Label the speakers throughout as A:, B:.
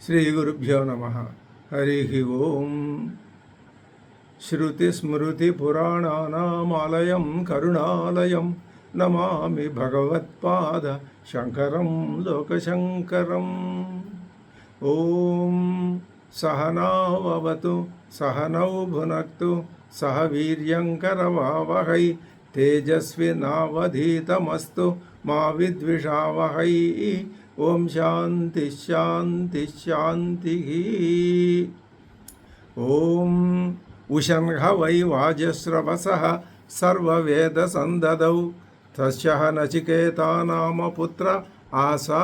A: శ్రీగురుభ్యో నమ. హరి ఓం. శ్రుతిస్మృతిపురాణానామాలయం కరుణాలయం నమామి భగవత్పాద శంకరం లోకశంకరం. ఓం సహనావతు సహనౌ భునక్తు సహ వీర్యంకరవావహై తేజస్వినావధీతమస్తు మా విద్విషావహై. ఓం శాంతి శాంతి శాంతి. ఓం ఉషన్హ వై వాజస్రవసః సర్వవేదసందదౌ తస్యః నచికేతా నామ పుత్ర ఆసా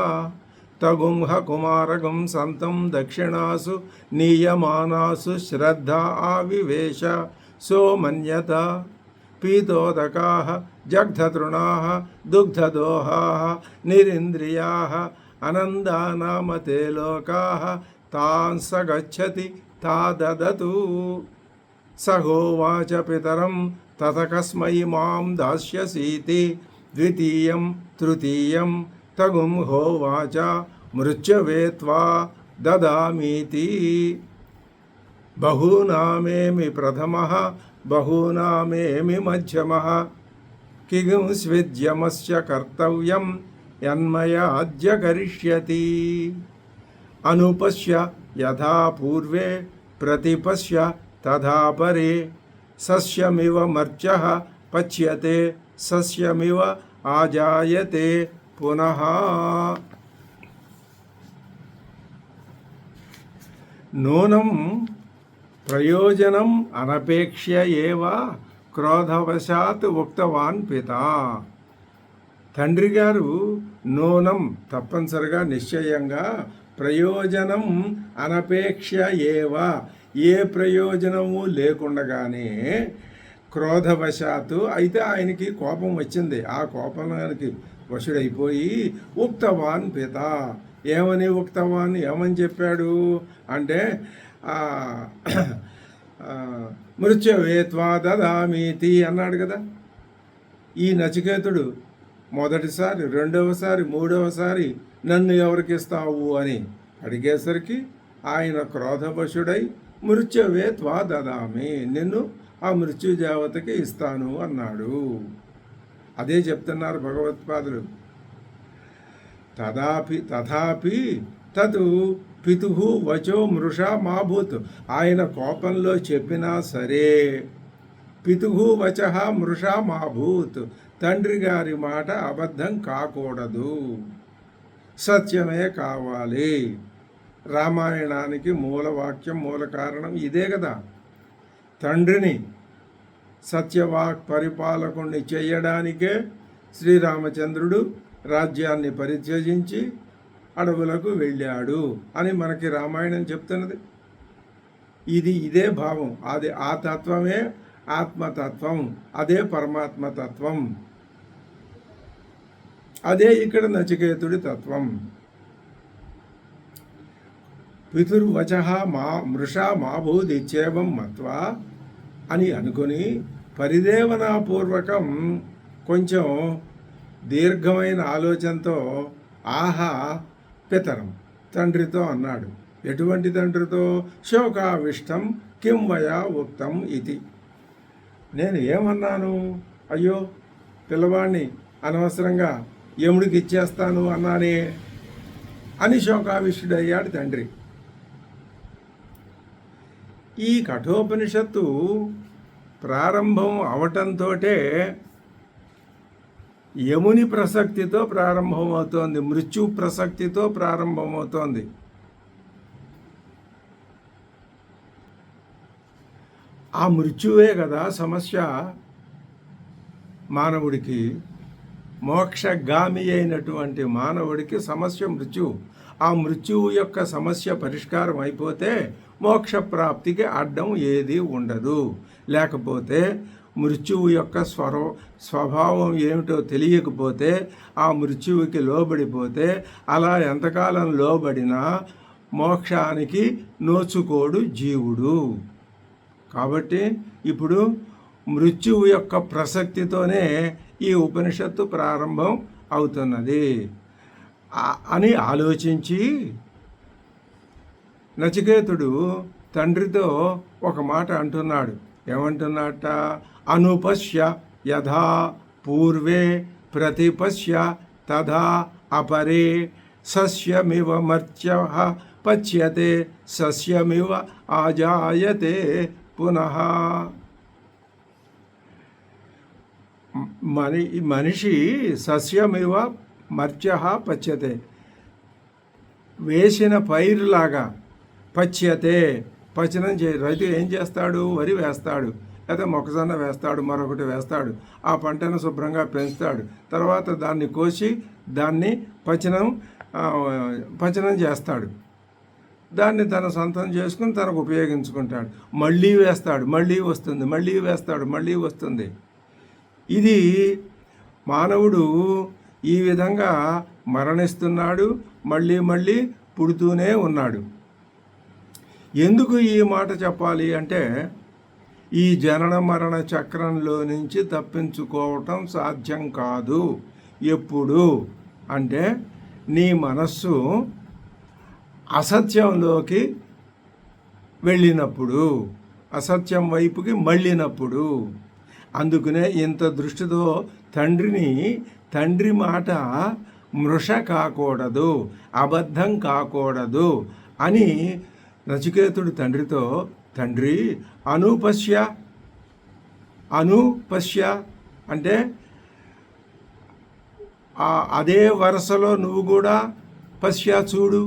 A: తగుంహ కుమారగం సంతం దక్షిణాసు నీయమానాసు శ్రద్ధా ఆవివేశ సోమన్యత పీతోదకాః జగ్ధతృణాః దుగ్ధదోహాః నిరింద్రియాః అనందానామతే లోకాః తాన్ స గచ్చతి తా దదతు. సహోవాచ పితరం తతకస్మై మాం దాస్యసీతి ద్వితీయం తృతీయం తగుం హోవాచ మృత్యవే త్వా దదామీతి. బహూనామేమి ప్రథమః బహూనామేమి మధ్యమః కిగుంస్విద్యమస్య కర్తవ్యం యన్మయాద్య కరిష్యతి. అనుపశ్య యథా పూర్వే ప్రతిపశ్య తథా పరే సస్యమివ మర్త్యః పచ్యతే సస్యమివ ఆజాయతే పునః. నూనం ప్రయోజనం అనపేక్ష్య ఏవ క్రోధవశాత్ ఉక్తవాన్ పితా. తండ్రి గారు నూనం తప్పనిసరిగా నిశ్చయంగా ప్రయోజనం అనపేక్ష ఏవ ఏ ప్రయోజనము లేకుండగానే క్రోధవశాత్తు అయితే ఆయనకి కోపం వచ్చింది. ఆ కోపానికి వశుడైపోయి ఉక్తవాన్ పిత. ఏమని ఉక్తవాన్ ఏమని చెప్పాడు అంటే మృత్యవే త్వా దదామీతి అన్నాడు కదా. ఈ నచికేతుడు మొదటిసారి రెండవసారి మూడవసారి నన్ను ఎవరికి ఇస్తావు అని అడిగేసరికి ఆయన క్రోధవశుడై మృత్యవే త్వా దదామి, నిన్ను ఆ మృత్యుదేవతకి ఇస్తాను అన్నాడు. అదే చెప్తున్నారు భగవత్పాదులు. తథాపి తత్ పితు వచో మృషా మాభూత్. ఆయన కోపంలో చెప్పినా సరే పితు వచ మృషా మాభూత్, తండ్రి గారి మాట అబద్ధం కాకూడదు, సత్యమే కావాలి. రామాయణానికి మూలవాక్యం మూల కారణం ఇదే కదా. తండ్రిని సత్యవాక్ పరిపాలకుణ్ణి చేయడానికే శ్రీరామచంద్రుడు రాజ్యాన్ని పరిత్యజించి అడవులకు వెళ్ళాడు అని మనకి రామాయణం చెప్తున్నది. ఇదే భావం. అది ఆ తత్వమే ఆత్మతత్వం, అదే పరమాత్మతత్వం, అదే ఇక్కడ నచికేతుడి తత్వం. పితుర్వచ మృషా మాభూదిచ్చేవం మత్వా అని అనుకుని పరిదేవనాపూర్వకం కొంచెం దీర్ఘమైన ఆలోచనతో ఆహా పితరం తండ్రితో అన్నాడు. ఎటువంటి తండ్రితో? శోకావిష్టం కిం వయా ఉక్తం ఇది. నేను ఏమన్నాను? అయ్యో పిల్లవాడిని అనవసరంగా యముడికి ఇచ్చేస్తాను అన్నానే అని శోకావిష్టుడయ్యాడు తండ్రి. ఈ కఠోపనిషత్తు ప్రారంభం అవటంతో యముని ప్రసక్తితో ప్రారంభమవుతోంది, మృత్యు ప్రసక్తితో ప్రారంభమవుతోంది. ఆ మృత్యువే కదా సమస్య మానవుడికి. మోక్షగామి అయినటువంటి మానవుడికి సమస్య మృత్యువు. ఆ మృత్యువు యొక్క సమస్య పరిష్కారం అయిపోతే మోక్ష ప్రాప్తికి అడ్డం ఏది ఉండదు. లేకపోతే మృత్యువు యొక్క స్వభావం ఏమిటో తెలియకపోతే ఆ మృత్యువుకి లోబడిపోతే అలా ఎంతకాలం లోబడినా మోక్షానికి నోచుకోడు జీవుడు. కాబట్టి ఇప్పుడు మృత్యువు యొక్క ప్రసక్తితోనే ఈ ఉపనిషత్తు ప్రారంభం అవుతున్నది అని ఆలోచించి నచికేతుడు తండ్రితో ఒక మాట అంటున్నాడు. ఏమంటున్నట్ట? అనుపశ్య యథా పూర్వే ప్రతిపశ్య తథా అపరే సస్యమివ మర్త్యః పచ్యతే సస్యమివ ఆజాయతే పునః. మనిషి సస్యమివ మర్త్యః పచ్యతే, వేసిన పైరులాగా, పచ్యతే పచనం రైతు ఏం చేస్తాడు? వరి వేస్తాడు, లేదా మొక్కజొన్న వేస్తాడు, మరొకటి వేస్తాడు. ఆ పంటను శుభ్రంగా పెంచుతాడు. తర్వాత దాన్ని కోసి దాన్ని పచనం చేస్తాడు. దాన్ని తన సొంతం చేసుకుని తనకు ఉపయోగించుకుంటాడు. మళ్ళీ వేస్తాడు, మళ్ళీ వస్తుంది, మళ్ళీ వేస్తాడు, మళ్ళీ వస్తుంది. ఇది మానవుడు ఈ విధంగా మరణిస్తున్నాడు, మళ్ళీ మళ్ళీ పుడుతూనే ఉన్నాడు. ఎందుకు ఈ మాట చెప్పాలి అంటే, ఈ జనన మరణ చక్రంలో నుంచి తప్పించుకోవటం సాధ్యం కాదు. ఎప్పుడు అంటే నీ మనస్సు అసత్యంలోకి వెళ్ళినప్పుడు, అసత్యం వైపుకి మళ్ళినప్పుడు. అందుకనే ఇంత దృష్టితో తండ్రి మాట మృష కాకూడదు, అబద్ధం కాకూడదు అని నచికేతుడు తండ్రితో, తండ్రి అనుపశ్య అంటే అదే వరుసలో నువ్వు కూడా పశ్య చూడు,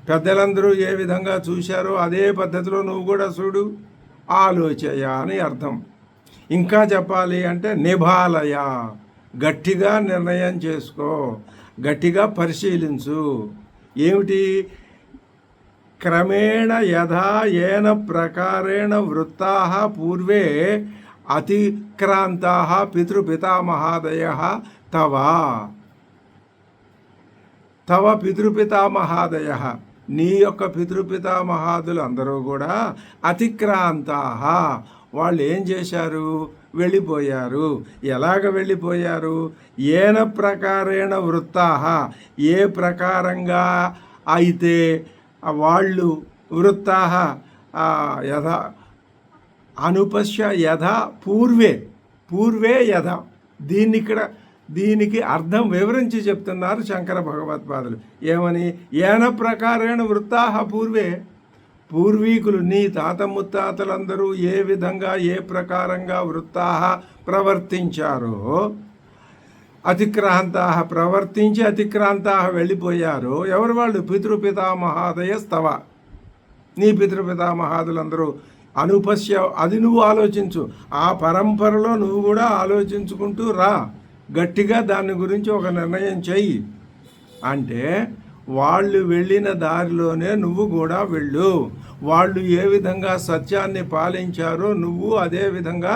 A: పెద్దలందరూ ఏ విధంగా చూశారో అదే పద్ధతిలో నువ్వు కూడా చూడు, ఆలోచయ అని అర్థం. ఇంకా చెప్పాలి అంటే నిభాలయ, గట్టిగా నిర్ణయం చేసుకో, గట్టిగా పరిశీలించు. ఏమిటి? క్రమేణ యథా ఏన ప్రకారేణ వృత్తాః పూర్వే అతిక్రాంతాః పితృపితామహాదయః తవ పితృపితామహాదయః, నీ యొక్క పితృపితామహాదులు అందరూ కూడా అతిక్రాంతాః, వాళ్ళు ఏం చేశారు? వెళ్ళిపోయారు. ఎలాగ వెళ్ళిపోయారు? ఏన ప్రకారేణ వృత్తాః, ఏ ప్రకారంగా అయితే వాళ్ళు వృత్తాః యథా అనుపశ్య యథా పూర్వే యథా. దీనికి అర్థం వివరించి చెప్తున్నారు శంకర భగవత్పాదులు. ఏమని? ఏన ప్రకారేణ వృత్తాః పూర్వే, పూర్వీకులు నీ తాత ముత్తాతలందరూ ఏ విధంగా ఏ ప్రకారంగా వృత్తాః ప్రవర్తించారో, అతిక్రాంతాః ప్రవర్తించి అతిక్రాంతాః వెళ్ళిపోయారో, ఎవరు వాళ్ళు? పితృపితామహాదయస్తవ, నీ పితృపితామహాదులందరూ. అనుపశ్య, అది నువ్వు ఆలోచించు, ఆ పరంపరలో నువ్వు కూడా ఆలోచించుకుంటూ రా, గట్టిగా దాని గురించి ఒక నిర్ణయం చెయ్యి. అంటే వాళ్ళు వెళ్ళిన దారిలోనే నువ్వు కూడా వెళ్ళు. వాళ్ళు ఏ విధంగా సత్యాన్ని పాలించారో నువ్వు అదే విధంగా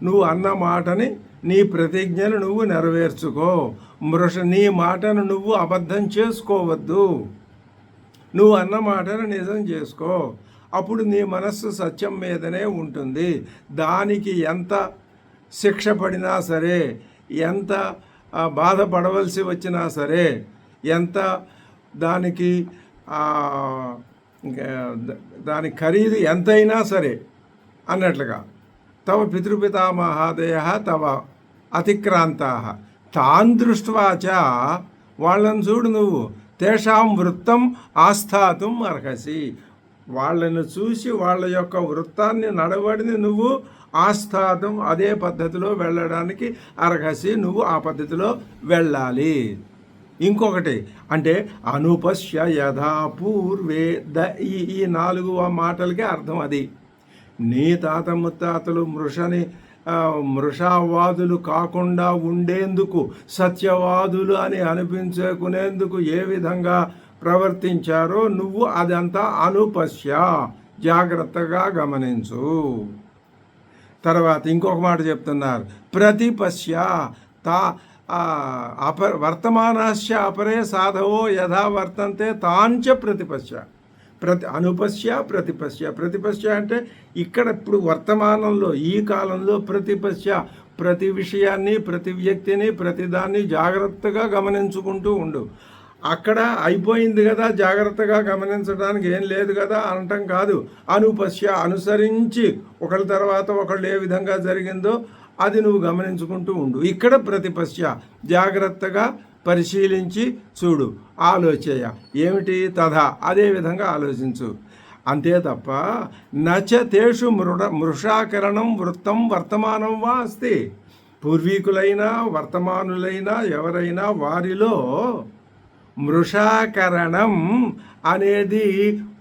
A: నువ్వు అన్న మాటని, నీ ప్రతిజ్ఞను నువ్వు నెరవేర్చుకో. నీ మాటను నువ్వు అబద్ధం చేసుకోవద్దు, నువ్వు అన్న మాటను నిజం చేసుకో. అప్పుడు నీ మనస్సు సత్యం మీదనే ఉంటుంది. దానికి ఎంత శిక్ష పడినా సరే, ఎంత బాధపడవలసి వచ్చినా సరే, ఎంత దాని ఖరీదు ఎంతైనా సరే అన్నట్లుగా, తవ పితృపితామహాదయః తవ అతిక్రాంతాః తాన్ దృష్ట్వాచ, వాళ్ళని చూడు నువ్వు, తేషాం వృత్తం ఆస్థాతుం అర్హసి, వాళ్ళను చూసి వాళ్ళ యొక్క వృత్తాన్ని, నడవడిని నువ్వు ఆస్థాతం, అదే పద్ధతిలో వెళ్ళడానికి అర్హసి, నువ్వు ఆ పద్ధతిలో వెళ్ళాలి. ఇంకొకటి అంటే అనుపశ్య యథా పూర్వే, ఈ 4 మాటలకే అర్థం అది. నీ తాత ముత్తాతలు మృషావాదులు కాకుండా ఉండేందుకు, సత్యవాదులు అని అనిపించుకునేందుకు ఏ విధంగా ప్రవర్తించారో నువ్వు అదంతా అనుపశ్య, జాగ్రత్తగా గమనించు. తర్వాత ఇంకొక మాట చెప్తున్నారు, ప్రతిపశ్య వర్తమానస్య అపరే సాధవో యథా వర్తంతే తాంచ ప్రతిపశ్య. అనుపశ్య ప్రతిపశ్య అంటే ఇక్కడ ఇప్పుడు వర్తమానంలో, ఈ కాలంలో ప్రతిపశ్య, ప్రతి విషయాన్ని, ప్రతి వ్యక్తిని, ప్రతిదాన్ని జాగ్రత్తగా గమనించుకుంటూ ఉండు. అక్కడ అయిపోయింది కదా, జాగ్రత్తగా గమనించడానికి ఏం లేదు కదా అనటం కాదు. అనుపశ్య, అనుసరించి ఒకళ్ళ తర్వాత ఒకళ్ళు ఏ విధంగా జరిగిందో అది నువ్వు గమనించుకుంటూ ఉండు. ఇక్కడ ప్రతిపశ్య, జాగ్రత్తగా పరిశీలించి చూడు, ఆలోచయ ఏమిటి తథా అదే విధంగా ఆలోచించు. అంతే తప్ప నచతేషు మృషాకరణం వృత్తం వర్తమానం వా అస్తి. పూర్వీకులైనా వర్తమానులైనా ఎవరైనా వారిలో మృషాకరణం అనేది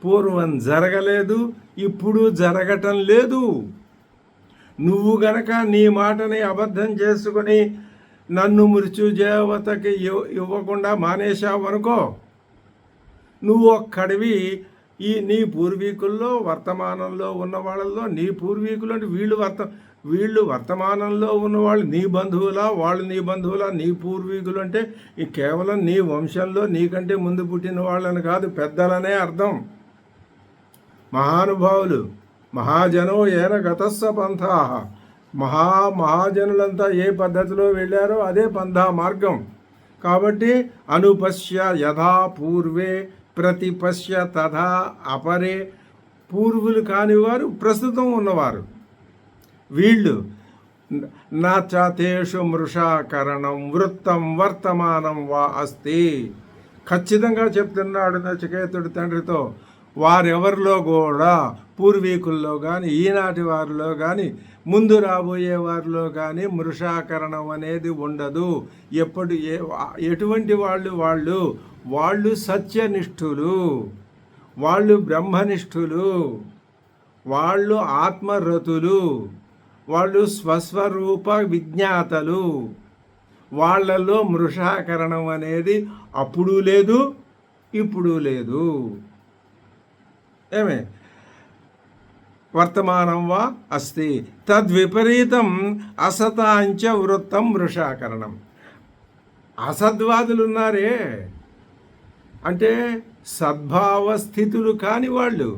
A: పూర్వం జరగలేదు, ఇప్పుడు జరగటం లేదు. నువ్వు గనక నీ మాటని అబద్ధం చేసుకుని నన్ను మృత్యుదేవతకి ఇవ్వకుండా మానేశావు అనుకో, నువ్వు ఒక్కడివి. నీ పూర్వీకుల్లో వర్తమానంలో ఉన్న వాళ్ళల్లో నీ పూర్వీకులు అంటే వీళ్ళు వర్తమానంలో ఉన్నవాళ్ళు నీ బంధువులా, వాళ్ళు నీ బంధువులా. నీ పూర్వీకులు అంటే కేవలం నీ వంశంలో నీకంటే ముందు పుట్టిన వాళ్ళని కాదు, పెద్దలనే అర్థం. మహానుభావులు, మహాజనో ఏన గతస్స పంథా. మహాజనులంతా ఏ పద్ధతిలో వెళ్ళారో అదే పంథా మార్గం. కాబట్టి అనుపశ్య యథా పూర్వే ప్రతిపశ్య తథా అపరే. పూర్వులు కానివారు ప్రస్తుతం ఉన్నవారు వీళ్ళు. నచతేషు మృషాకరణం వృత్తం వర్తమానం వా అస్తి. ఖచ్చితంగా చెప్తున్నాడు నచికేతుడి తండ్రితో, వారెవరిలో కూడా పూర్వీకుల్లో కానీ ఈనాటి వారిలో కానీ ముందు రాబోయే వారిలో కానీ మృషాకరణం అనేది ఉండదు. ఎటువంటి వాళ్ళు సత్యనిష్ఠులు, వాళ్ళు బ్రహ్మనిష్ఠులు, వాళ్ళు ఆత్మరతులు, వాళ్ళు స్వస్వరూప విజ్ఞాతలు. వాళ్ళలో మృషాకరణం అనేది అప్పుడు లేదు, ఇప్పుడు లేదు. ఏమే వర్తమానం వా అస్తి. తద్విపరీతం అసతాంచ వృత్తం మృషాకరణం. అసద్వాదులు ఉన్నారే అంటే సద్భావ స్థితులు కాని వాళ్ళు,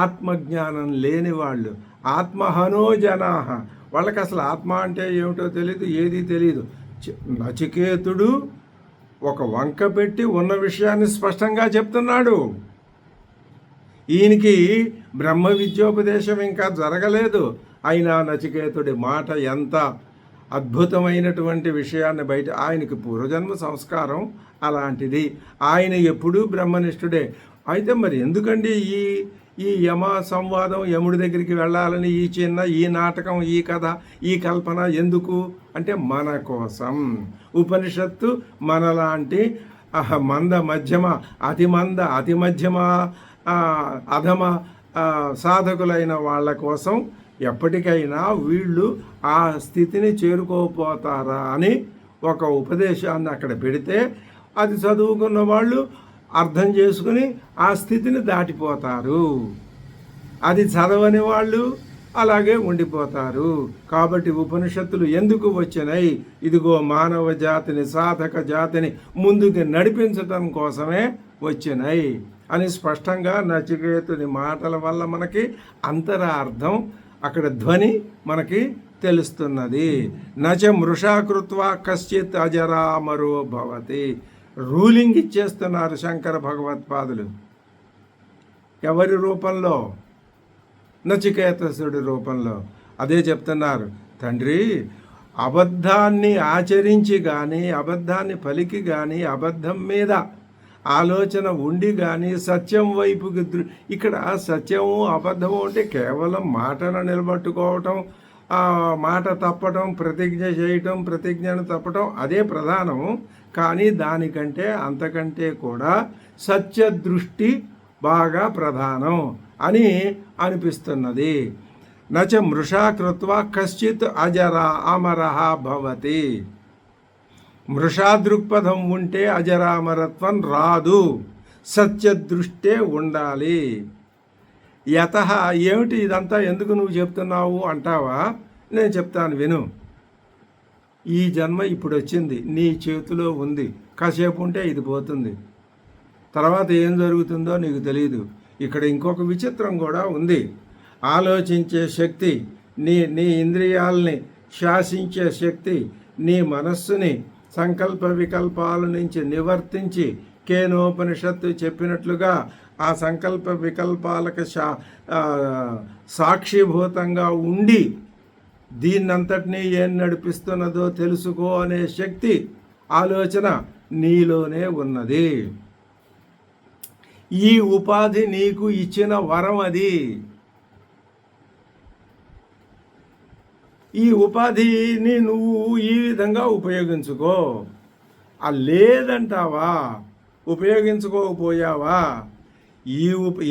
A: ఆత్మజ్ఞానం లేని వాళ్ళు, ఆత్మహనోజనా. వాళ్ళకి అసలు ఆత్మ అంటే ఏమిటో తెలియదు, ఏది తెలియదు. నచికేతుడు ఒక వంక పెట్టి ఉన్న విషయాన్ని స్పష్టంగా చెప్తున్నాడు. ఈయనకి బ్రహ్మ విద్యోపదేశం ఇంకా జరగలేదు. అయినా నచికేతుడి మాట ఎంత అద్భుతమైనటువంటి విషయాన్ని బయట, ఆయనకి పూర్వజన్మ సంస్కారం అలాంటిది. ఆయన ఎప్పుడూ బ్రహ్మనిష్ఠుడే. అయితే మరి ఎందుకండి ఈ యమ సంవాదం, యముడి దగ్గరికి వెళ్ళాలని ఈ నాటకం, ఈ కథ, ఈ కల్పన ఎందుకు అంటే మన కోసం. ఉపనిషత్తు మనలాంటి మంద మధ్యమ, అతి మధ్యమ, అధమ సాధకులైన వాళ్ళ కోసం ఎప్పటికైనా వీళ్ళు ఆ స్థితిని చేరుకోపోతారా అని ఒక ఉపదేశాన్ని అక్కడ పెడితే అది చదువుకున్న వాళ్ళు అర్థం చేసుకుని ఆ స్థితిని దాటిపోతారు. అది చదవని వాళ్ళు అలాగే ఉండిపోతారు. కాబట్టి ఉపనిషత్తులు ఎందుకు వచ్చినాయి? ఇదిగో మానవ జాతిని, సాధక జాతిని ముందుకు నడిపించటం కోసమే వచ్చినాయి అని స్పష్టంగా నచికేతుని మాటల వల్ల మనకి అంతరార్థం, అక్కడ ధ్వని మనకి తెలుస్తున్నది. నచ మృషాకృత్వా కశ్చిత్ అజరామరో భవతి. రూలింగ్ ఇచ్చేస్తున్నారు శంకర భగవత్పాదులు. ఎవరి రూపంలో? నచికేతసుడి రూపంలో. అదే చెప్తున్నారు, తండ్రి అబద్ధాన్ని ఆచరించి కానీ, అబద్ధాన్ని పలికి కానీ, అబద్ధం మీద ఆలోచన ఉండి కానీ సత్యం వైపుకి ఇక్కడ సత్యము అబద్ధము అంటే కేవలం మాటను నిలబట్టుకోవటం, మాట తప్పటం, ప్రతిజ్ఞ చేయటం, ప్రతిజ్ఞను తప్పటం అదే ప్రధానం. కానీ దానికంటే అంతకంటే కూడా సత్యదృష్టి బాగా ప్రధానం అని అనిపిస్తున్నది. నచ మృషాకృత్వా కశ్చిత్ అజరా అమరః భవతి. మృషాదృక్పథం ఉంటే అజరామరత్వం రాదు, సత్యదృష్టే ఉండాలి. యతః ఏమిటి ఇదంతా ఎందుకు నువ్వు చెప్తున్నావు అంటావా? నేను చెప్తాను విను. ఈ జన్మ ఇప్పుడు వచ్చింది, నీ చేతిలో ఉంది. కాసేపు ఉంటే ఇది పోతుంది, తర్వాత ఏం జరుగుతుందో నీకు తెలియదు. ఇక్కడ ఇంకొక విచిత్రం కూడా ఉంది. ఆలోచించే శక్తి, నీ ఇంద్రియాలని శాసించే శక్తి, నీ మనస్సుని సంకల్ప వికల్పాల నుంచి నివర్తించి కేనోపనిషత్తు చెప్పినట్లుగా ఆ సంకల్ప వికల్పాలకు సాక్షిభూతంగా ఉండి దీన్నంతటినీ ఏం నడిపిస్తున్నదో తెలుసుకో అనే శక్తి ఆలోచన నీలోనే ఉన్నది. ఈ ఉపాధి నీకు ఇచ్చిన వరం అది. ఈ ఉపాధిని నువ్వు ఈ విధంగా ఉపయోగించుకో. లేదంటావా, ఉపయోగించుకోకపోయావా,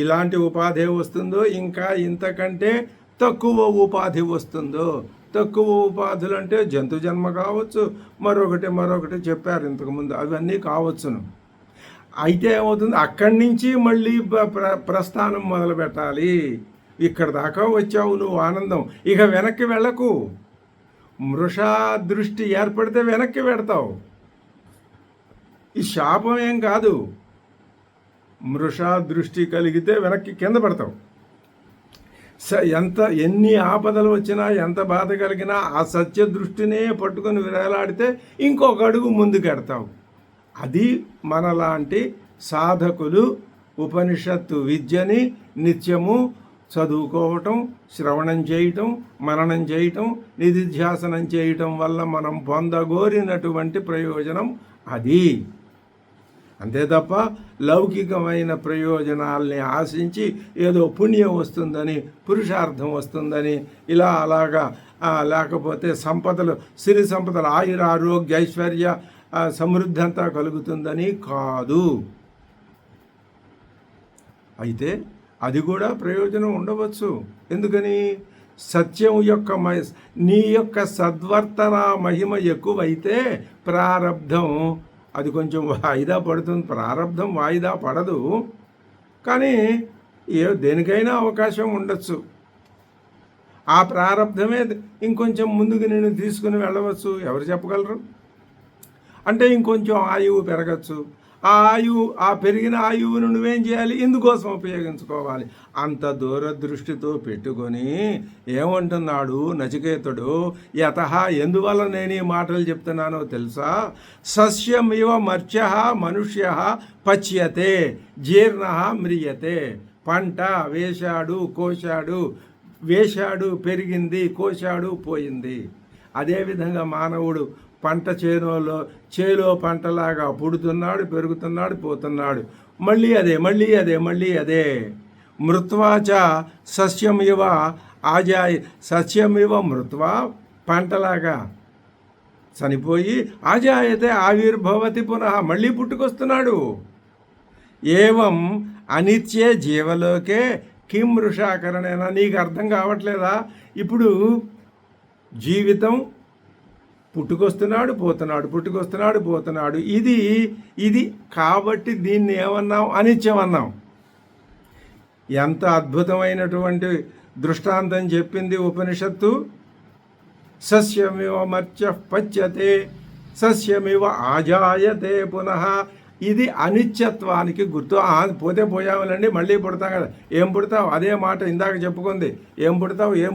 A: ఇలాంటి ఉపాధి వస్తుందో ఇంకా ఇంతకంటే తక్కువ ఉపాధి వస్తుందో. తక్కువ ఉపాధులు అంటే జంతు జన్మ కావచ్చు, మరొకటి చెప్పారు ఇంతకుముందు, అవన్నీ కావచ్చును. అయితే ఏమవుతుంది, అక్కడి నుంచి మళ్ళీ ప్రస్థానం మొదలు పెట్టాలి. ఇక్కడ దాకా వచ్చావు నువ్వు, ఆనందం. ఇక వెనక్కి వెళ్ళకు. మృషా దృష్టి ఏర్పడితే వెనక్కి పెడతావు. ఈ శాపం ఏం కాదు. మృషా దృష్టి కలిగితే వెనక్కి కింద పడతావు. ఎన్ని ఆపదలు వచ్చినా, ఎంత బాధ కలిగినా ఆ సత్య దృష్టినే పట్టుకొని విరాలాడితే ఇంకొక అడుగు ముందుకెడతావు. అది మనలాంటి సాధకులు ఉపనిషత్తు విద్యని నిత్యము చదువుకోవటం, శ్రవణం చేయటం, మననం చేయటం, నిధిధ్యాసనం చేయటం వల్ల మనం పొందగోరినటువంటి ప్రయోజనం అది. అంతే తప్ప లౌకికమైన ప్రయోజనాల్ని ఆశించి ఏదో పుణ్యం వస్తుందని, పురుషార్థం వస్తుందని, అలాగా లేకపోతే సంపదలు, సిరి సంపదలు, ఆయుర ఆరోగ్య ఐశ్వర్య సమృద్ధి అంతా కలుగుతుందని కాదు. అయితే అది కూడా ప్రయోజనం ఉండవచ్చు. ఎందుకని? సత్యం యొక్క నీ యొక్క సద్వర్తన మహిమ ఎక్కువైతే ప్రారబ్ధం అది కొంచెం వాయిదా పడుతుంది. ప్రారబ్ధం వాయిదా పడదు, కానీ దేనికైనా అవకాశం ఉండొచ్చు. ఆ ప్రారబ్ధమే ఇంకొంచెం ముందుకు నేను తీసుకుని వెళ్ళవచ్చు. ఎవరు చెప్పగలరు? అంటే ఇంకొంచెం ఆయువు పెరగచ్చు. ఆ పెరిగిన ఆయువును నువ్వేం చేయాలి? ఇందుకోసం ఉపయోగించుకోవాలి. అంత దూరదృష్టితో పెట్టుకొని ఏమంటున్నాడు నచికేతుడు? యతః, ఎందువల్ల నేను ఈ మాటలు చెప్తున్నానో తెలుసా? సస్యమివ మర్త్యః మనుష్యః పచ్యతే జీర్ణః మ్రియతే. పంట వేశాడు పెరిగింది, కోశాడు పోయింది. అదేవిధంగా మానవుడు పంట చేలో పంటలాగా పుడుతున్నాడు, పెరుగుతున్నాడు, పోతున్నాడు. మళ్ళీ అదే. మృత్వాచ సస్యమివ సస్యమివ మృత్వా, పంటలాగా చనిపోయి ఆజాయతే ఆవిర్భవతి పునః, మళ్ళీ పుట్టుకొస్తున్నాడు. ఏవం అనిత్యే జీవలోకే కిం వృషాకరణేనా? నీకు అర్థం కావట్లేదా? ఇప్పుడు జీవితం పుట్టుకొస్తున్నాడు, పోతున్నాడు. ఇది కాబట్టి దీన్ని ఏమన్నాం? అనిత్యం అన్నాం. ఎంత అద్భుతమైనటువంటి దృష్టాంతం చెప్పింది ఉపనిషత్తు. సస్యమివ మర్త్యః పచ్యతే సస్యమివ ఆజాయతే పునః. ఇది అనిత్యత్వానికి గుర్తు. పోతే పోయావులండి, మళ్ళీ పుడతాం కదా. ఏం పుడతావు? అదే మాట ఇందాక చెప్పుకుంది. ఏం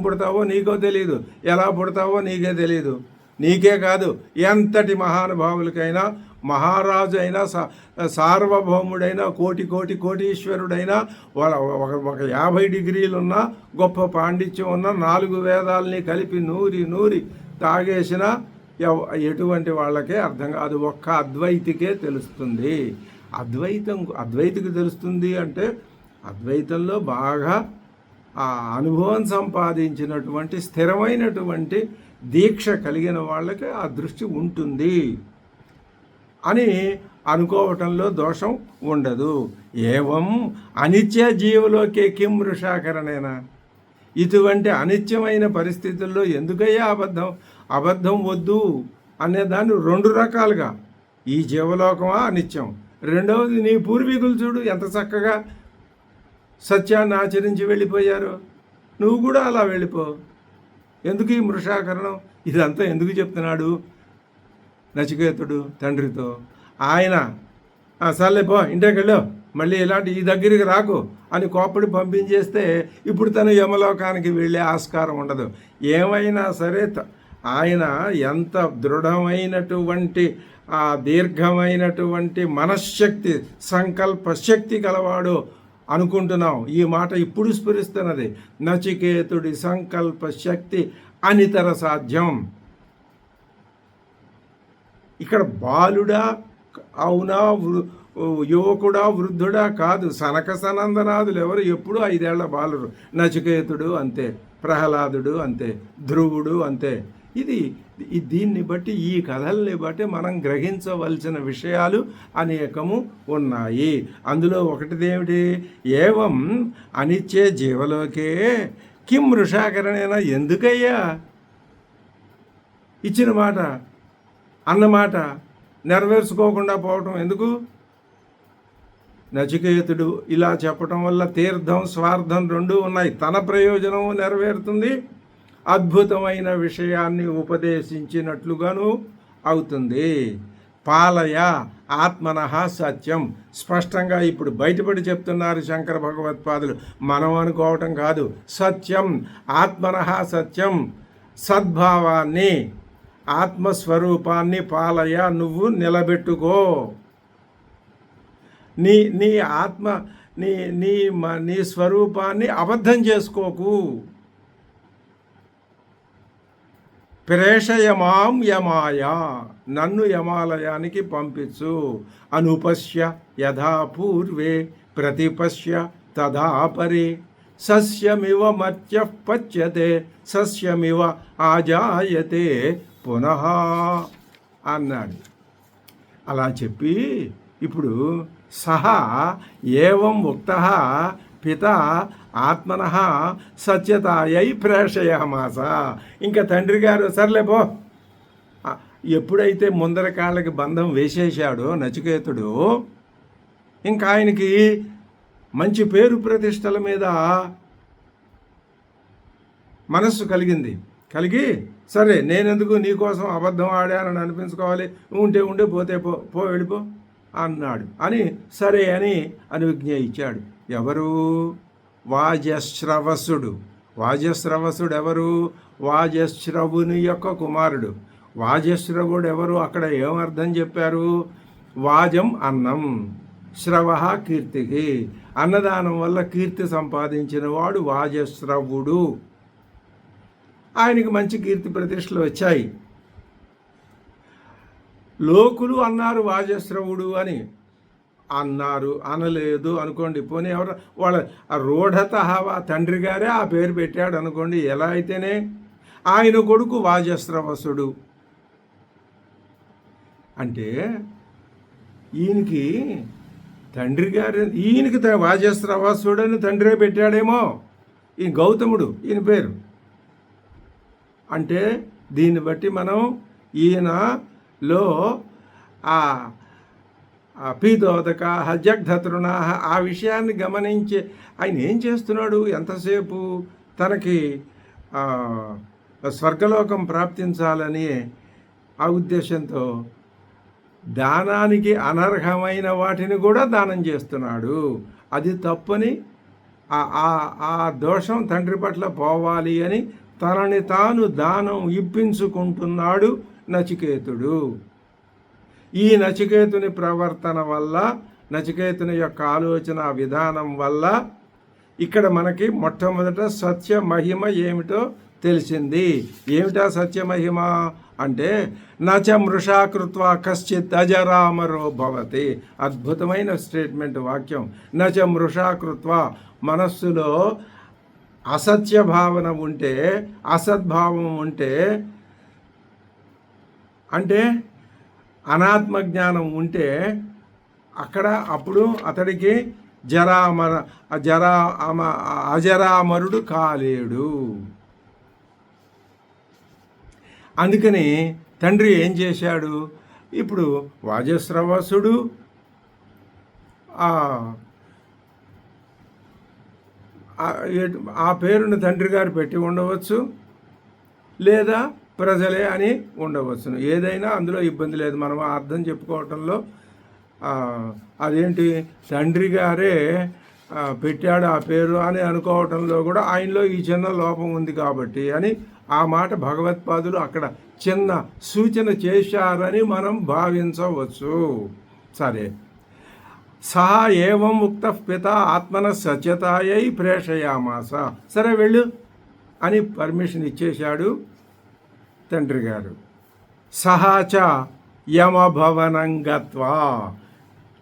A: పుడతావో నీకో తెలియదు, ఎలా పుడతావో నీకే తెలియదు. నీకే కాదు, ఎంతటి మహానుభావులకైనా, మహారాజు అయినా, సార్వభౌముడైనా, కోటీశ్వరుడైనా, ఒక 50 డిగ్రీలున్నా, గొప్ప పాండిత్యం ఉన్న, 4 వేదాలని కలిపి నూరి తాగేసిన ఎటువంటి వాళ్ళకే అర్థం కాదు. ఒక్క అద్వైతికే తెలుస్తుంది. అద్వైతికి తెలుస్తుంది అంటే అద్వైతంలో బాగా ఆ అనుభవం సంపాదించినటువంటి స్థిరమైనటువంటి దీక్ష కలిగిన వాళ్ళకి ఆ దృష్టి ఉంటుంది అని అనుకోవటంలో దోషం ఉండదు. ఏవం అనిత్య జీవులోకే కిం వృషాకరణేనా? ఇటువంటి అనిత్యమైన పరిస్థితుల్లో ఎందుకయ్యా అబద్ధం వద్దు అనేదాన్ని 2 రకాలుగా. ఈ జీవలోకమా అనిత్యం, రెండవది నీ పూర్వీకులు చూడు ఎంత చక్కగా సత్యాన్ని ఆచరించి వెళ్ళిపోయారు. నువ్వు కూడా అలా వెళ్ళిపో. ఎందుకు ఈ మృషాకరణం? ఇదంతా ఎందుకు చెప్తున్నాడు నచికేతుడు తండ్రితో? ఆయన సర్లేపో ఇంటికి వెళ్ళు, మళ్ళీ ఈ దగ్గరికి రాకు అని కోపడి పంపించేస్తే ఇప్పుడు తను యమలోకానికి వెళ్ళే ఆస్కారం ఉండదు. ఏమైనా సరే ఆయన ఎంత దృఢమైనటువంటి ఆ దీర్ఘమైనటువంటి మనశ్శక్తి, సంకల్ప శక్తి గలవాడు అనుకుంటున్నాం. ఈ మాట ఇప్పుడు స్ఫురిస్తున్నది. నచికేతుడి సంకల్ప శక్తి అనితర సాధ్యం. ఇక్కడ బాలుడా అవునా, యువకుడా, వృద్ధుడా కాదు. సనక సనందనాదులు ఎవరు ఎప్పుడూ 5 ఏళ్ల బాలురు. నచికేతుడు అంతే, ప్రహ్లాదుడు అంతే, ధ్రువుడు అంతే. దీన్ని బట్టి, ఈ కథల్ని బట్టి మనం గ్రహించవలసిన విషయాలు అనేకము ఉన్నాయి. అందులో ఒకటిదేమిటి? ఏవం అనిచ్చే జీవలోకే కిం వృషాకరణేనా. ఎందుకయ్యా ఇచ్చిన మాట, అన్నమాట నెరవేర్చుకోకుండా పోవటం ఎందుకు? నచికేతుడు ఇలా చెప్పటం వల్ల తీర్థం, స్వార్థం రెండూ ఉన్నాయి. తన ప్రయోజనం నెరవేరుతుంది, అద్భుతమైన విషయాన్ని ఉపదేశించినట్లుగాను అవుతుంది. పాలయ ఆత్మనః సత్యం. స్పష్టంగా ఇప్పుడు బయటపడి చెప్తున్నారు శంకర భగవత్పాదులు. మనం అనుకోవటం కాదు. సత్యం, ఆత్మనః సత్యం. సద్భావాన్ని, ఆత్మస్వరూపాన్ని పాలయ, నువ్వు నిలబెట్టుకో. నీ ఆత్మ, నీ స్వరూపాన్ని అబద్ధం చేసుకోకు. ప్రేషయమాం యమాయ, నన్ను యమాలయానికి పంపించు. అనుపశ్య యథా పూర్వే ప్రతిపశ్య తదా పరే. సస్యమివ మత్య పచ్యతే సస్యమివ ఆజాయతే పునః అన్నాడు. అలా చెప్పి ఇప్పుడు సహా ఏవం ఉక్తః పిత ఆత్మనః సత్యతాయై ప్రేషయామాస. ఇంకా తండ్రి గారు సర్లేపో, ఎప్పుడైతే ముందర కాళ్ళకి బంధం వేసేశాడో నచికేతుడు, ఇంకా ఆయనకి మంచి పేరు ప్రతిష్టల మీద మనస్సు కలిగి సరే నేనెందుకు నీకోసం అబద్ధం ఆడానని అనిపించుకోవాలి, ఉంటే పోతే పో వెళ్ళిపో అన్నాడు అని సరే అని అనుజ్ఞ ఇచ్చాడు. ఎవరు? వాజశ్రవసుడు. వాజశ్రవసుడు ఎవరు? వాజశ్రవుని యొక్క కుమారుడు. వాజశ్రవుడు ఎవరు? అక్కడ ఏమర్థం చెప్పారు? వాజం అన్నం, శ్రవ కీర్తికి. అన్నదానం వల్ల కీర్తి సంపాదించిన వాడు వాజశ్రవుడు. ఆయనకి మంచి కీర్తి ప్రతిష్టలు వచ్చాయి. లోకులు అన్నారు వాజశ్రవుడు అని. అన్నారు, అనలేదు అనుకోండి, పోనీ ఎవరు వాళ్ళ రూఢత తండ్రి గారే ఆ పేరు పెట్టాడు అనుకోండి. ఎలా అయితేనే ఆయన కొడుకు వాజశ్రవసుడు అంటే ఈయనకి తండ్రి గారు, ఈయనకి వాజశ్రవసుడు అని తండ్రే పెట్టాడేమో. ఈయన గౌతముడు ఈయన పేరు. అంటే దీన్ని బట్టి మనం ఈయనలో ఆ పీదోదక జగ్ధతృణ ఆ విషయాన్ని గమనించి ఆయన ఏం చేస్తున్నాడు? ఎంతసేపు తనకి స్వర్గలోకం ప్రాప్తించాలని ఆ ఉద్దేశంతో దానానికి అనర్హమైన వాటిని కూడా దానం చేస్తున్నాడు. అది తప్పని ఆ దోషం తండ్రి పట్ల పోవాలి అని తనని తాను దానం ఇప్పించుకుంటున్నాడు నచికేతుడు. ఈ నచికేతుని ప్రవర్తన వల్ల, నచికేతుని యొక్క ఆలోచన విధానం వల్ల ఇక్కడ మనకి మొట్టమొదట సత్య మహిమ ఏమిటో తెలిసింది. ఏమిటా సత్యమహిమ అంటే నచ మృషాకృత్వ కశ్చిత్ అజరామరో భవతి. అద్భుతమైన స్టేట్మెంట్, వాక్యం. నచ మృషాకృత్వ, మనస్సులో అసత్య భావన ఉంటే, అసద్భావం ఉంటే, అంటే అనాత్మజ్ఞానం ఉంటే అక్కడ అప్పుడు అతడికి అజరామరుడు కాలేడు. అందుకని తండ్రి ఏం చేశాడు? ఇప్పుడు వాజశ్రవసుడు ఆ పేరును తండ్రి గారు పెట్టి ఉండవచ్చు, లేదా ప్రజలే అని ఉండవచ్చును. ఏదైనా అందులో ఇబ్బంది లేదు. మనం అర్థం చెప్పుకోవటంలో అదేంటి తండ్రి గారే పెట్టాడు ఆ పేరు అని అనుకోవటంలో కూడా ఆయనలో ఈ చిన్న లోపం ఉంది కాబట్టి అని ఆ మాట భగవత్పాదులు అక్కడ చిన్న సూచన చేశారని మనం భావించవచ్చు. సరే, సహా ఏవం ఉక్త పిత ఆత్మన సత్యతాయై ప్రేషయామాస. సరే వెళ్ళు అని పర్మిషన్ ఇచ్చేశాడు తండ్రి గారు. సహాచ యమభవనం గత్వా.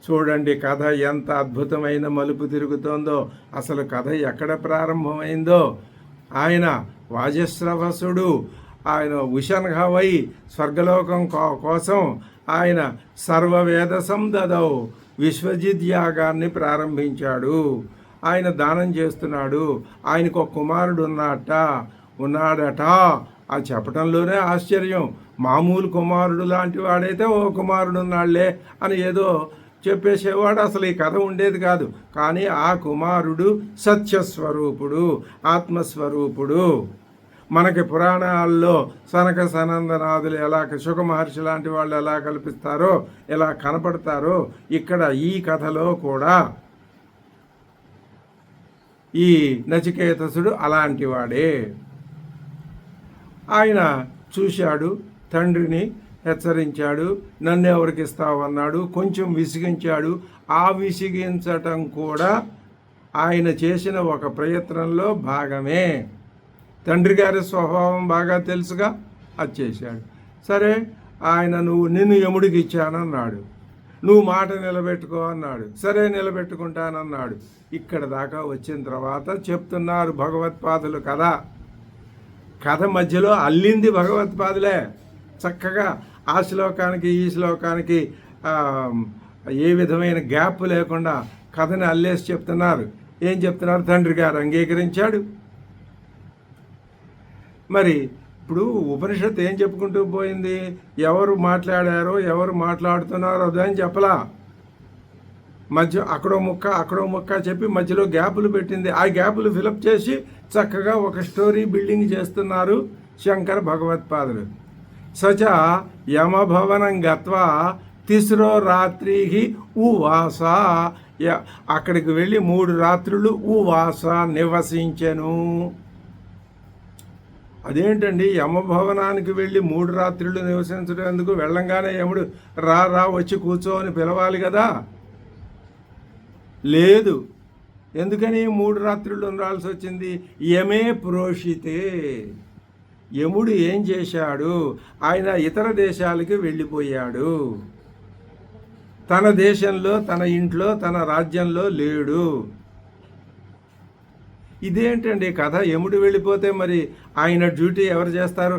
A: చూడండి కథ ఎంత అద్భుతమైన మలుపు తిరుగుతోందో. అసలు కథ ఎక్కడ ప్రారంభమైందో. ఆయన వాజశ్రవసుడు, ఆయన ఉషన్హవై స్వర్గలోకం కోసం ఆయన సర్వవేద సందదౌ విశ్వజిత్ యాగాన్ని ప్రారంభించాడు. ఆయన దానం చేస్తున్నాడు. ఆయనకు ఒక కుమారుడు ఉన్నాడట. ఆ చెప్పటంలోనే ఆశ్చర్యం. మామూలు కుమారుడు లాంటి వాడైతే ఓ కుమారుడు ఉన్నాళ్లే అని ఏదో చెప్పేసేవాడు. అసలు ఈ కథ ఉండేది కాదు. కానీ ఆ కుమారుడు సత్యస్వరూపుడు, ఆత్మస్వరూపుడు. మనకి పురాణాల్లో సనక సనందనాథులు ఎలా, శుక మహర్షి లాంటి వాళ్ళు ఎలా కల్పిస్తారో, ఎలా కనపడతారో, ఇక్కడ ఈ కథలో కూడా ఈ నచికేతసుడు అలాంటి వాడే. ఆయన చూశాడు, తండ్రిని హెచ్చరించాడు. నన్ను ఎవరికి ఇస్తావన్నాడు. కొంచెం విసిగించాడు. ఆ విసిగించటం కూడా ఆయన చేసిన ఒక ప్రయత్నంలో భాగమే. తండ్రి గారి స్వభావం బాగా తెలుసుగా, అది చేశాడు. సరే, ఆయన నిన్ను యముడికి ఇచ్చానన్నాడు. నువ్వు మాట నిలబెట్టుకో అన్నాడు. సరే నిలబెట్టుకుంటానన్నాడు. ఇక్కడ దాకా వచ్చిన తర్వాత చెప్తున్నారు భగవత్పాదులు కథ మధ్యలో అల్లింది భగవత్పాదులే. చక్కగా ఆ శ్లోకానికి ఈ శ్లోకానికి ఏ విధమైన గ్యాప్ లేకుండా కథని అల్లేసి చెప్తున్నారు. ఏం చెప్తున్నారు? తండ్రి గారు అంగీకరించాడు. మరి ఇప్పుడు ఉపనిషత్తు ఏం చెప్పుకుంటూ పోయింది? ఎవరు మాట్లాడారో, ఎవరు మాట్లాడుతున్నారో అదని చెప్పలా. మధ్య అక్కడో ముక్క చెప్పి మధ్యలో గ్యాపులు పెట్టింది. ఆ గ్యాపులు ఫిలప్ చేసి చక్కగా ఒక స్టోరీ బిల్డింగ్ చేస్తున్నారు శంకర భగవత్పాదులు. సచ యమభవనం గత్వా తిస్రో రాత్రి ఉవాస. అక్కడికి వెళ్ళి 3 రాత్రులు ఉవాస నివసించెను. అదేంటండి, యమభవనానికి వెళ్ళి 3 రాత్రులు నివసించడం ఎందుకు? వెళ్ళంగానే యముడు రా వచ్చి కూర్చో అని పిలవాలి కదా. లేదు. ఎందుకని 3 రాత్రులు ఉండాల్సి వచ్చింది? యమే ప్రోషితే. యముడు ఏం చేశాడు? ఆయన ఇతర దేశాలకి వెళ్ళిపోయాడు. తన దేశంలో, తన ఇంట్లో, తన రాజ్యంలో లేడు. ఇదేంటండి కథ? యముడు వెళ్ళిపోతే మరి ఆయన డ్యూటీ ఎవరు చేస్తారు?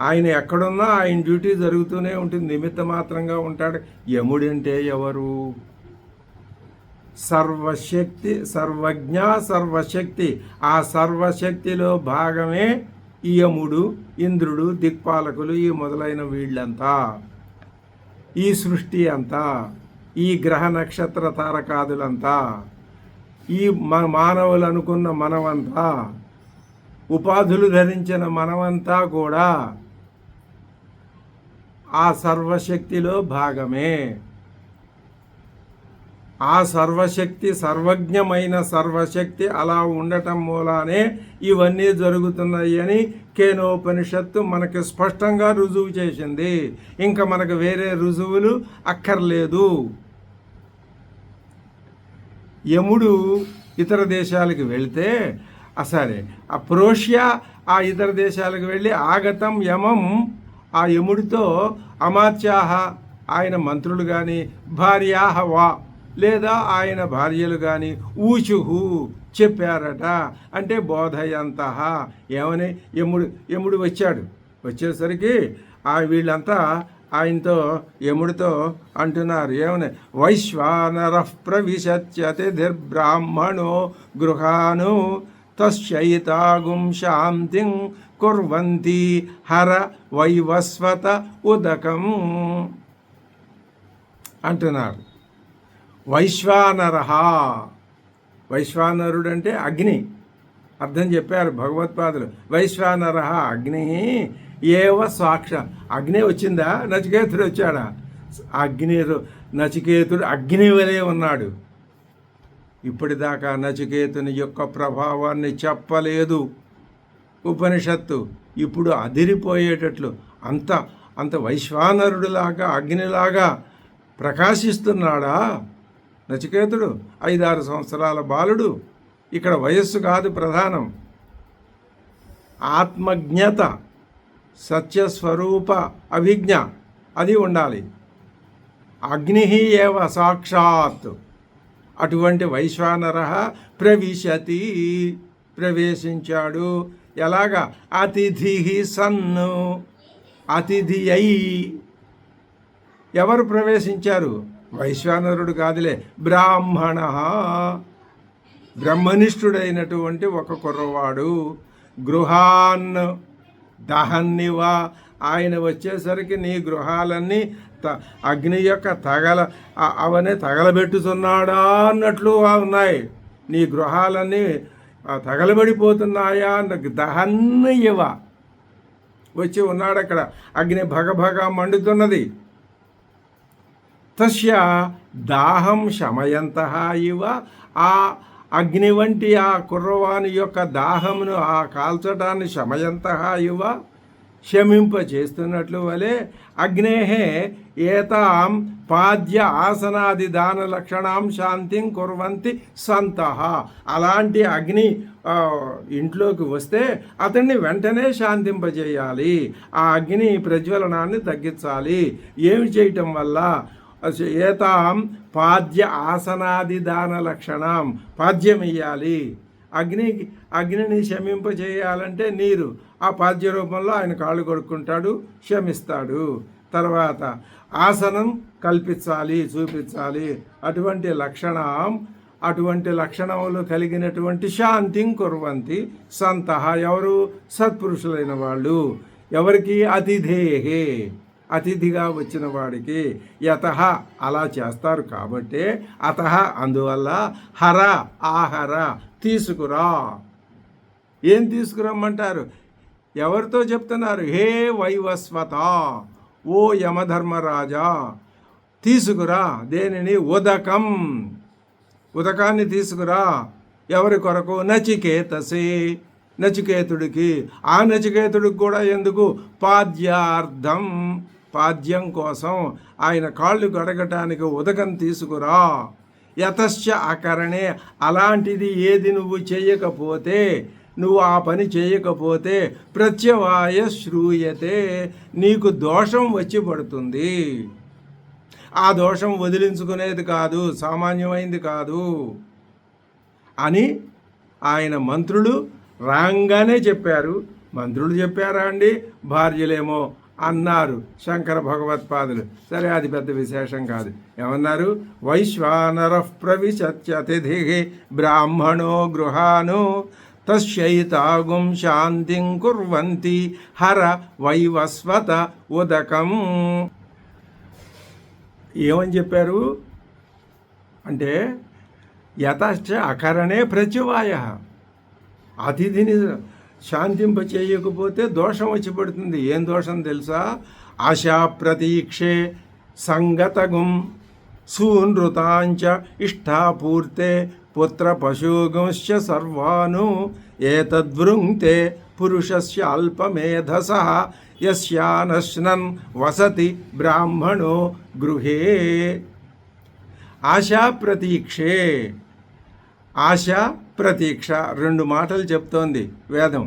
A: ఆయన ఎక్కడున్నా ఆయన డ్యూటీ జరుగుతూనే ఉంటుంది, నిమిత్త మాత్రంగా ఉంటాడు. యముడంటే ఎవరు? సర్వశక్తి, సర్వజ్ఞ, సర్వశక్తి. ఆ సర్వశక్తిలో భాగమే ఈ యముడు, ఇంద్రుడు, దిక్పాలకులు, ఈ మొదలైన వీళ్ళంతా, ఈ సృష్టి అంతా, ఈ గ్రహ నక్షత్ర తారకాదులంతా, ఈ మానవులు అనుకున్న మనమంతా, ఉపాధులు ధరించిన మనమంతా కూడా ఆ సర్వశక్తిలో భాగమే. ఆ సర్వశక్తి, సర్వజ్ఞమైన సర్వశక్తి అలా ఉండటం మూలానే ఇవన్నీ జరుగుతున్నాయి అని కేనోపనిషత్తు మనకి స్పష్టంగా రుజువు చేసింది. ఇంకా మనకు వేరే రుజువులు అక్కర్లేదు. యముడు ఇతర దేశాలకు వెళితే సరే, ఆ ప్రోష్య ఆ ఇతర దేశాలకు వెళ్ళి ఆగతం యమం, ఆ యముడితో అమాత్యాహ ఆయన మంత్రులు కానీ, భార్యాహ వా లేదా ఆయన భార్యలు కానీ ఊచుహు చెప్పారట. అంటే బోధయంత. ఏమని? యముడు వచ్చేసరికి వీళ్ళంతా ఆయనతో, యముడితో అంటున్నారు ఏమని? వైశ్వానర ప్రవిశత్యతిర్బ్రాహ్మణో గృహాను తస్యైతాగుం శాంతిం కుర్వంతి హర వైవస్వత ఉదకం అంటున్నారు. వైశ్వానరుడు అంటే అగ్ని అర్థం చెప్పారు భగవత్పాదులు. వైశ్వానర అగ్ని ఏవ సాక్ష. అగ్ని వచ్చిందా? నచికేతుడు వచ్చాడా? నచికేతుడు అగ్ని వలె ఉన్నాడు. ఇప్పటిదాకా నచికేతుని యొక్క ప్రభావాన్ని చెప్పలేదు ఉపనిషత్తు. ఇప్పుడు అదిరిపోయేటట్లు అంత అంత వైశ్వానరుడిలాగా అగ్నిలాగా ప్రకాశిస్తున్నాడా నచికేతుడు? 5-6 సంవత్సరాల బాలుడు. ఇక్కడ వయస్సు కాదు ప్రధానం, ఆత్మజ్ఞత, సత్యస్వరూప అభిజ్ఞ అది ఉండాలి. అగ్ని ఏవ సాక్షాత్. అటువంటి వైశ్వానర ప్రవిశతి, ప్రవేశించాడు. ఎలాగా? అతిథి సన్ను, అతిథి అయి. ఎవరు ప్రవేశించారు? వైశ్వానరుడు కాదులే, బ్రాహ్మణ, బ్రహ్మనిష్ఠుడైనటువంటి ఒక కుర్రవాడు. గృహాన్ దహన్నివా. ఆయన వచ్చేసరికి నీ గృహాలన్నీ అగ్ని యొక్క అవన్నీ తగలబెట్టుతున్నాడా అన్నట్లు ఉన్నాయి. నీ గృహాలన్నీ తగలబడిపోతున్నాయా అన్న దహన్నివ. వచ్చి ఉన్నాడు అక్కడ, అగ్ని భగభగ మండుతున్నది. తస్య దాహం శమయంతః ఇవ. ఆ అగ్ని వంటి ఆ కుర్రవాని యొక్క దాహమును, ఆ కాల్చడాన్ని శమయంతః ఇవ, శమింప చేస్తున్నట్లు వలె అగ్నేహే ఏతాం పాద్య ఆసనాది దాన లక్షణాం శాంతిం కుర్వంతి సంతః. అలాంటి అగ్ని ఇంట్లోకి వస్తే అతన్ని వెంటనే శాంతింపజేయాలి. ఆ అగ్ని ప్రజ్వలనాన్ని తగ్గించాలి. ఏమి చేయటం వల్ల? ఏతాం పాద్య ఆసనాది దాన లక్షణం. పాద్యం ఇయ్యాలి. అగ్నిని శమింపజేయాలంటే నీరు. ఆ పాద్య రూపంలో ఆయన కాళ్ళు కొడుకుంటాడు, శమిస్తాడు. తర్వాత ఆసనం కల్పించాలి, చూపించాలి. అటువంటి లక్షణములు కలిగినటువంటి శాంతిం కుర్వంతి సంతః. ఎవరు? సత్పురుషులైన వాళ్ళు. ఎవరికి? అతిథేహే, అతిథిగా వచ్చిన వాడికి. యతః అలా చేస్తారు కాబట్టే, అతః అందువల్ల, హర ఆహర తీసుకురా. ఏం తీసుకురమ్మంటారు? ఎవరితో చెప్తున్నారు? హే వైవస్వత, ఓ యమధర్మరాజా తీసుకురా. దేనిని? ఉదకం, ఉదకాన్ని తీసుకురా. ఎవరి కొరకు? నచికేతసే, నచికేతుడికి. ఆ నచికేతుడికి కూడా ఎందుకు? పాద్యార్థం, పాద్యం కోసం, ఆయన కాళ్ళు కడగటానికి ఉదకం తీసుకురా. యతశ్చ అకరణే. అలాంటిది ఏది నువ్వు చేయకపోతే, నువ్వు ఆ పని చేయకపోతే, ప్రత్యవాయ శ్రూయతే, నీకు దోషం వచ్చి పడుతుంది. ఆ దోషం వదిలించుకునేది కాదు, సామాన్యమైంది కాదు అని ఆయన మంత్రులు రాంగానే చెప్పారు. మంత్రులు చెప్పారా అండి? భార్యలేమో అన్నారు శంకర భగవత్పాదులు. సరే, అది పెద్ద విశేషం కాదు. ఏమన్నారు? వైశ్వానర ప్రవిశత్యతిథి బ్రాహ్మణో గృహాను తస్యైతాగుం శాంతిం కుర్వంతి హర వైవస్వత ఉదకం. ఏమని చెప్పారు అంటే, యతశ్చ అకరణే ప్రత్యవాయ. అతిథిని శాంతింప చేయకపోతే దోషం వచ్చి పడుతుంది. ఏం దోషం తెలుసా? ఆశా ప్రతీక్షే సంగతగుం సూనృతాంచ ఇష్టాపూర్తే పుత్ర పశుగుంశ్చ సర్వాను ఏతద్వృంక్తే పురుషస్య అల్పమేధసః యస్యానశ్నన్ వసతి బ్రాహ్మణో గృహే. ఆశా ప్రతీక్షే. ఆశ, ప్రతీక్ష 2 మాటలు చెప్తోంది వేదం.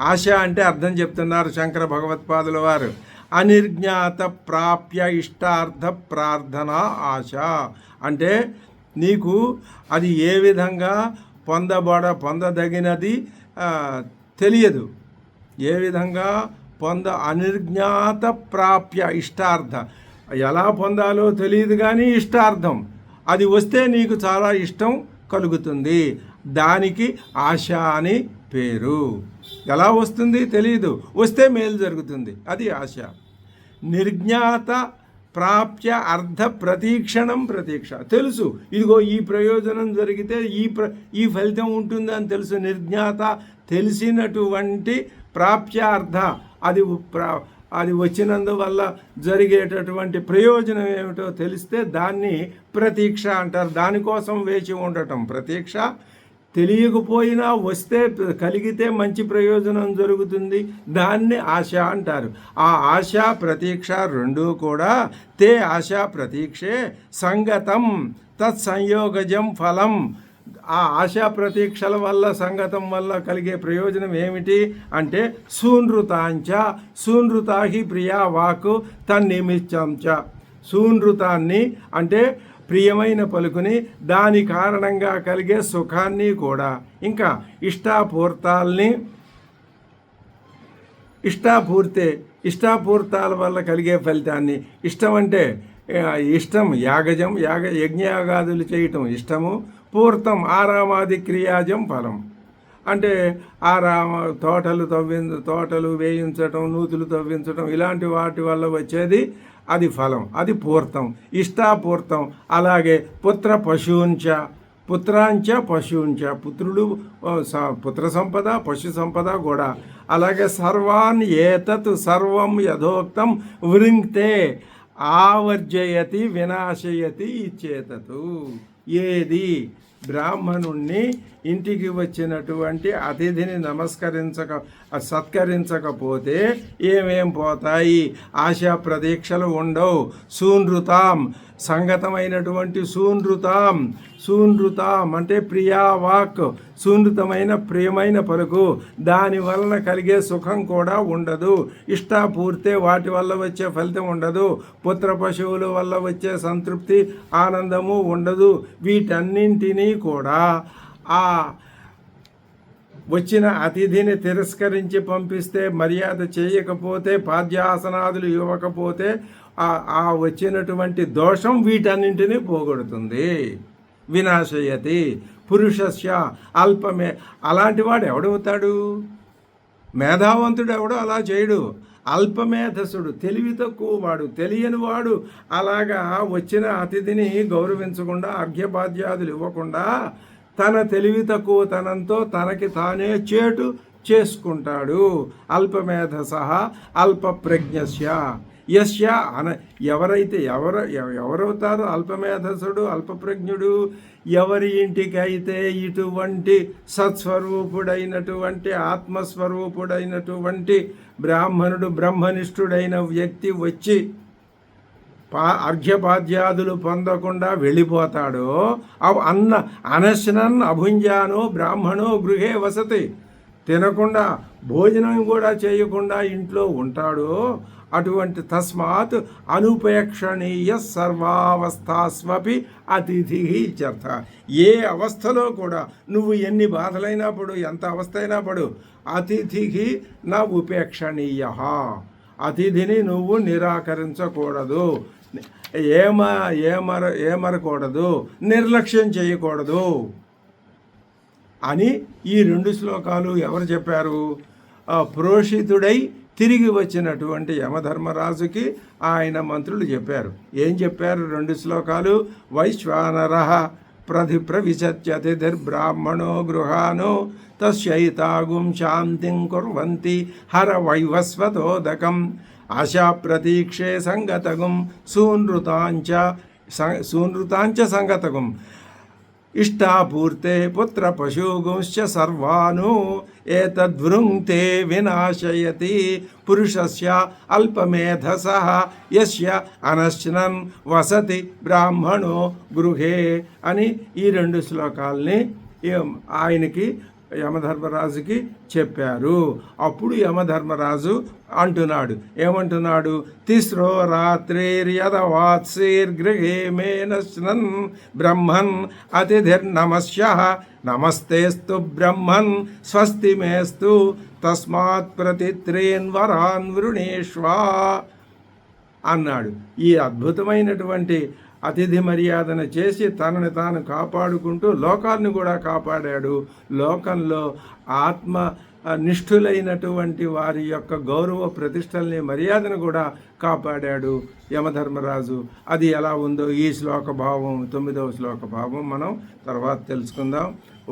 A: ఆశ అంటే అర్థం చెప్తున్నారు శంకర భగవత్పాదుల వారు. అనిర్జ్ఞాత ప్రాప్య ఇష్టార్థ ప్రార్థన ఆశ అంటే, నీకు అది ఏ విధంగా పొందదగినది తెలియదు. ఏ విధంగా అనిర్జ్ఞాత ప్రాప్య ఇష్టార్థ, ఎలా పొందాలో తెలియదు కానీ ఇష్టార్థం అది వస్తే నీకు చాలా ఇష్టం కలుగుతుంది. దానికి ఆశ అని పేరు. ఎలా వస్తుంది తెలియదు, వస్తే మేలు జరుగుతుంది, అది ఆశ. నిర్జ్ఞాత ప్రాప్య అర్థ ప్రతీక్షణం ప్రతీక్ష. తెలుసు, ఇదిగో ఈ ప్రయోజనం జరిగితే ఈ ఫలితం ఉంటుందని తెలుసు. నిర్జ్ఞాత తెలిసినటువంటి ప్రాప్యార్థ, అది వచ్చినందువల్ల జరిగేటటువంటి ప్రయోజనం ఏమిటో తెలిస్తే దాన్ని ప్రతీక్ష అంటారు. దానికోసం వేచి ఉండటం ప్రతీక్ష. తెలియకపోయినా వస్తే కలిగితే మంచి ప్రయోజనం జరుగుతుంది, దాన్ని ఆశ అంటారు. ఆ ఆశ ప్రతీక్ష రెండూ కూడా తే ఆశ ప్రతీక్షే సంగతం తత్సంయోగజం ఫలం. ఆ ఆశా ప్రతీక్షల వల్ల సంగతం వల్ల కలిగే ప్రయోజనం ఏమిటి అంటే సూనృతాంచ సూనృతాహి ప్రియా వాక్ తన్నిమిత్తంచ. సూనృతాన్ని అంటే ప్రియమైన పలుకుని, దాని కారణంగా కలిగే సుఖాన్ని కూడా, ఇంకా ఇష్టాపూర్తాల్ని ఇష్టాపూర్తాల వల్ల కలిగే ఫలితాన్ని. ఇష్టం అంటే ఇష్టం యజ్ఞయాగాదులు చేయటం ఇష్టము, పూర్తం ఆరామాది క్రియాజం ఫలం అంటే తోటలు వేయించటం, నూతులు తవ్వించటం ఇలాంటి వాటి వల్ల వచ్చేది అది ఫలం, అది పూర్తం, ఇష్టాపూర్తం. అలాగే పుత్రాంచ పశువుంచ పుత్రులు, పుత్ర సంపద, పశు సంపద కూడా. అలాగే సర్వాన్ ఏతత్ సర్వం యథోక్తం వృంక్తే ఆవర్జయతి వినాశయతి ఇచ్చేతతు. ఏది బ్రాహ్మణుణ్ణి ఇంటికి వచ్చినటువంటి అతిథిని సత్కరించకపోతే ఏమేం పోతాయి? ఆశా ప్రతీక్షలు ఉండవు. సూనృతాం సంగతమైనటువంటి సూనృతాం అంటే ప్రియావాక్, సూనృతమైన ప్రియమైన పలుకు, దాని వలన కలిగే సుఖం కూడా ఉండదు. ఇష్టాపూర్తే వాటి వల్ల వచ్చే ఫలితం ఉండదు. పుత్ర పశువుల వల్ల వచ్చే సంతృప్తి ఆనందము ఉండదు. వీటన్నింటినీ కూడా ఆ వచ్చిన అతిథిని తిరస్కరించి పంపిస్తే, మర్యాద చేయకపోతే, పాద్యాసనాదులు ఇవ్వకపోతే ఆ వచ్చినటువంటి దోషం వీటన్నింటినీ పోగొడుతుంది. వినాశయతి పురుషస్య అల్పమే. అలాంటి వాడు ఎవడవుతాడు? మేధావంతుడు ఎవడో అలా చేయడు. అల్పమేధసుడు, తెలివి తక్కువ వాడు, తెలియని వాడు అలాగా వచ్చిన అతిథిని గౌరవించకుండా, అర్ఘ్యపాద్యాదులు ఇవ్వకుండా తన తెలివి తక్కువ తనంతో తనకి తానే చేటు చేసుకుంటాడు. అల్పమేధసః అల్పప్రజ్ఞస్య యస్య ఎవరైతే ఎవరవుతారో అల్పమేధసుడు, అల్పప్రజ్ఞుడు, ఎవరి ఇంటికైతే ఇటువంటి సత్స్వరూపుడైనటువంటి ఆత్మస్వరూపుడైనటువంటి బ్రాహ్మణుడు, బ్రహ్మనిష్ఠుడైన వ్యక్తి వచ్చి అర్ఘ్యపాద్యాదులు పొందకుండా వెళ్ళిపోతాడో, అనశ్నన్ అభుంజానో బ్రాహ్మణో గృహే వసతి, తినకుండా భోజనం కూడా చేయకుండా ఇంట్లో ఉంటాడో అటువంటి తస్మాత్ అనుపేక్షణీయ సర్వావస్థాస్వపి అతిథి ఇత్యర్థ. ఏ అవస్థలో కూడా నువ్వు ఎన్ని బాధలైనప్పుడు, ఎంత అవస్థ అయినప్పుడు అతిథికి నా ఉపేక్షణీయ, అతిథిని నువ్వు నిరాకరించకూడదు, ఏమరకూడదు, నిర్లక్ష్యం చేయకూడదు అని ఈ రెండు శ్లోకాలు ఎవరు చెప్పారు? ప్రోషితుడై తిరిగి వచ్చినటువంటి యమధర్మరాజుకి ఆయన మంత్రులు చెప్పారు. ఏం చెప్పారు? రెండు శ్లోకాలు. వైశ్వానరః ప్రవిశత్యతిథిర్బ్రాహ్మణో గృహానో తస్యైతాగుం శాంతిం కుర్వంతి హర వైవస్వతోదకం ఆశా ప్రతీక్షే సంగతగుం సూనృతాంచ సంగతగుం ఇష్టాపూర్తే పుత్ర పశుగుంశ్చ సర్వాను ఏతద్వృంక్తే వినాశయతి పురుషస్య అల్పమేధసః యస్య అనశ్నన్ వసతి బ్రాహ్మణో గృహే అని ఈ రెండు శ్లోకాల్ని ఆయనకి యమధర్మరాజుకి చెప్పారు. అప్పుడు యమధర్మరాజు అంటున్నాడు, ఏమంటున్నాడు? తిస్రో రాత్రిర్యదవాత్సీర్గృహే మేనశ్నన్ బ్రహ్మన్ అతిథిర్నమస్యః నమస్తేస్తు బ్రహ్మన్ స్వస్తి మేస్తు తస్మాత్ ప్రతిత్రేన్ వరాన్ వృణేష్వా అన్నాడు. ఈ అద్భుతమైనటువంటి అతిథి మర్యాదన చేసి తనని తాను కాపాడుకుంటూ లోకాన్ని కూడా కాపాడాడు. లోకంలో ఆత్మ నిష్ఠులైనటువంటి వారి యొక్క గౌరవ ప్రతిష్టల్ని, మర్యాదను కూడా కాపాడాడు యమధర్మరాజు. అది ఎలా ఉందో ఈ శ్లోక భావం, 9వ శ్లోక భావం మనం తర్వాత తెలుసుకుందాం.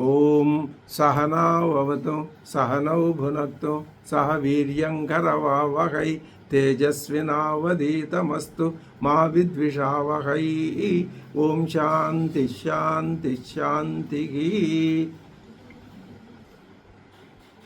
A: ఓం సహనావతు సహనౌ భునక్తు సహ వీర్యంకరవావహై తేజస్వినావధీతమస్తు మా విద్విషావహై. ఓం శాంతి శాంతి శాంతి.